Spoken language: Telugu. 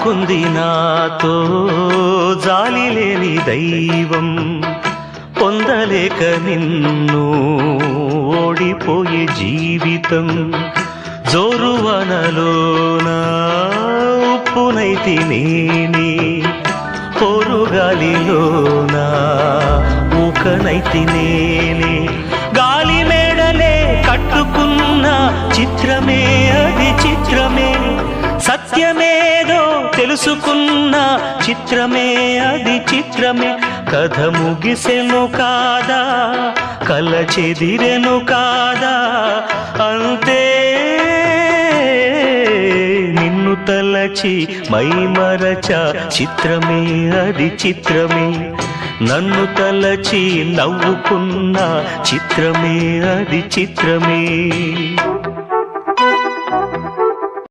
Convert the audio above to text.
ఆడుకుంది నాతో జాలి లేని దైవం, పొందలేక నిన్ను ఓడిపోయే జీవితం. జోరువనలోన ఉప్పునైతి నేనే, పొరుగాలిలోన ఊకనైతి నేనే. గాలి మేడలే కట్టుకున్న చిత్రమే అది చిత్రమే, సత్యమేదో తెలుసుకున్న చిత్రమే అది చిత్రమే. కథ ముగిసెను కాదా, కల చెదిరెను కాదా, అంతే నిన్ను తలచి మైమరచ చిత్రమే అది చిత్రమే. నన్ను తలచి నవ్వుకున్న చిత్రమే అది చిత్రమే.